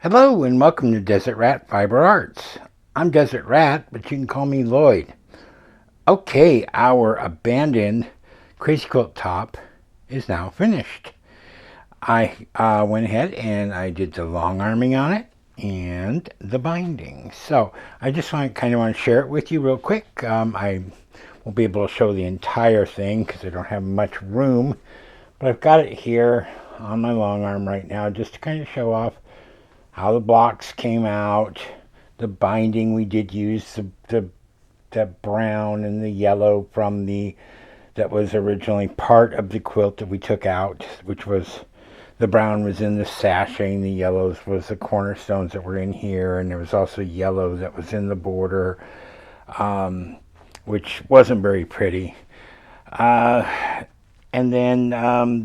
Hello and welcome to Desert Rat Fiber Arts. I'm Desert Rat, but you can call me Lloyd. Okay, our abandoned Crazy Quilt top is now finished. I went ahead and I did the long arming on it and the binding. So I just kind of want to share it with you real quick. I won't be able to show the entire thing because I don't have much room, but I've got it here on my long arm right now just to kind of show off how the blocks came out, the binding. We did use the brown and the yellow from that was originally part of the quilt that we took out, which was the brown was in the sashing, the yellows was the cornerstones that were in here, and there was also yellow that was in the border, which wasn't very pretty. And then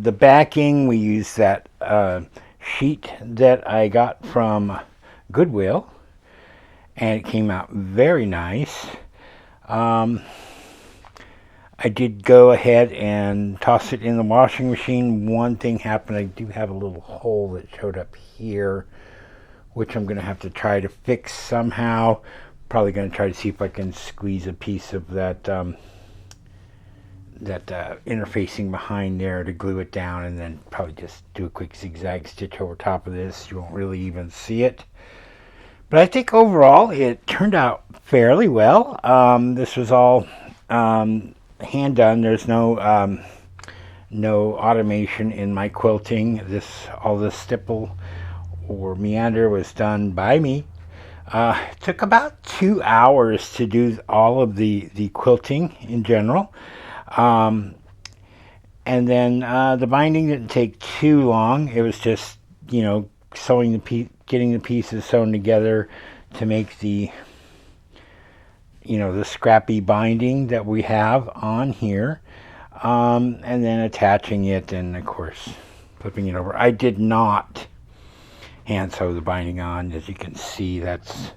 the backing, we used that sheet that I got from Goodwill, and it came out very nice. I did go ahead and toss it in the washing machine. One thing happened, I do have a little hole that showed up here, which I'm going to have to try to fix somehow. Probably going to try to see if I can squeeze a piece of that interfacing behind there to glue it down, and then probably just do a quick zigzag stitch over top of this. You won't really even see it, but I think overall it turned out fairly well. This was all hand done. There's no automation in my quilting. All this stipple or meander was done by me. It took about 2 hours to do all of the quilting in general. And then the binding didn't take too long. It was just, sewing getting the pieces sewn together to make the scrappy binding that we have on here, and then attaching it, and of course flipping it over. I did not hand sew the binding on. As you can see, that's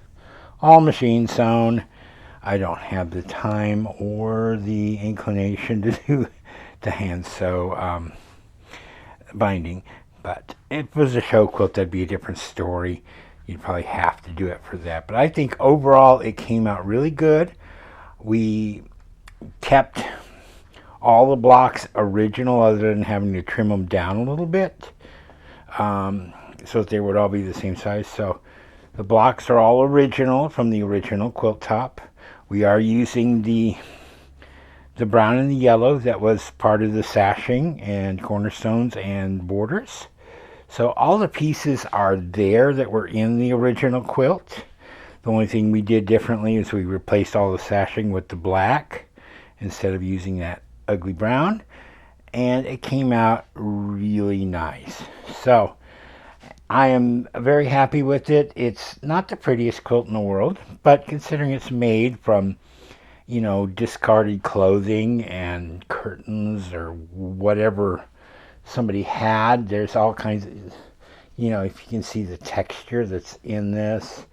all machine sewn. I don't have the time or the inclination to hand sew binding, but if it was a show quilt, that'd be a different story. You'd probably have to do it for that. But I think overall it came out really good. We kept all the blocks original, other than having to trim them down a little bit, so that they would all be the same size. So the blocks are all original from the original quilt top. We are using the brown and the yellow that was part of the sashing and cornerstones and borders. So all the pieces are there that were in the original quilt. The only thing we did differently is we replaced all the sashing with the black instead of using that ugly brown, and it came out really nice. So I am very happy with it. It's not the prettiest quilt in the world, but considering it's made from, discarded clothing and curtains or whatever somebody had, there's all kinds of, if you can see the texture that's in this,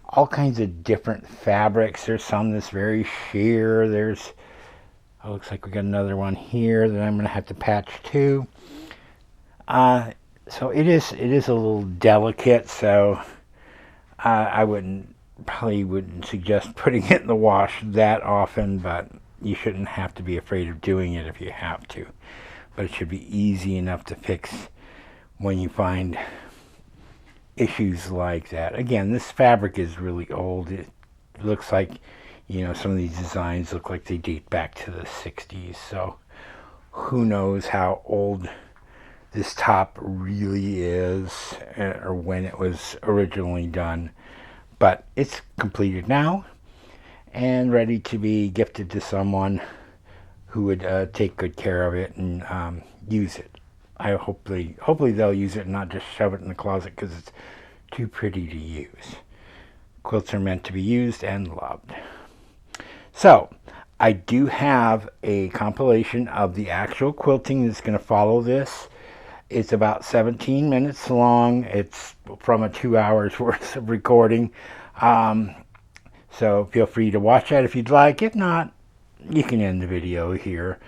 all kinds of different fabrics. There's some that's very sheer. Looks like we got another one here that I'm going to have to patch too. So it is a little delicate, so I probably wouldn't suggest putting it in the wash that often, but you shouldn't have to be afraid of doing it if you have to. But it should be easy enough to fix when you find issues like that. Again, this fabric is really old. It looks like, some of these designs look like they date back to the 60s, so who knows how old this top really is, or when it was originally done. But it's completed now and ready to be gifted to someone who would take good care of it and use it. Hopefully they'll use it and not just shove it in the closet because it's too pretty to use. Quilts are meant to be used and loved. So I do have a compilation of the actual quilting that's going to follow this. It's about 17 minutes long. It's from a 2 hours worth of recording. So feel free to watch that if you'd like. If not, you can end the video here.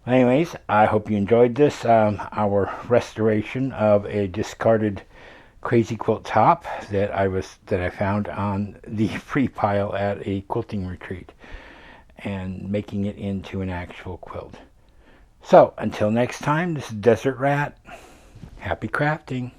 Anyways, I hope you enjoyed this, our restoration of a discarded crazy quilt top that I found on the free pile at a quilting retreat, and making it into an actual quilt. So until next time, this is Desert Rat. Happy crafting.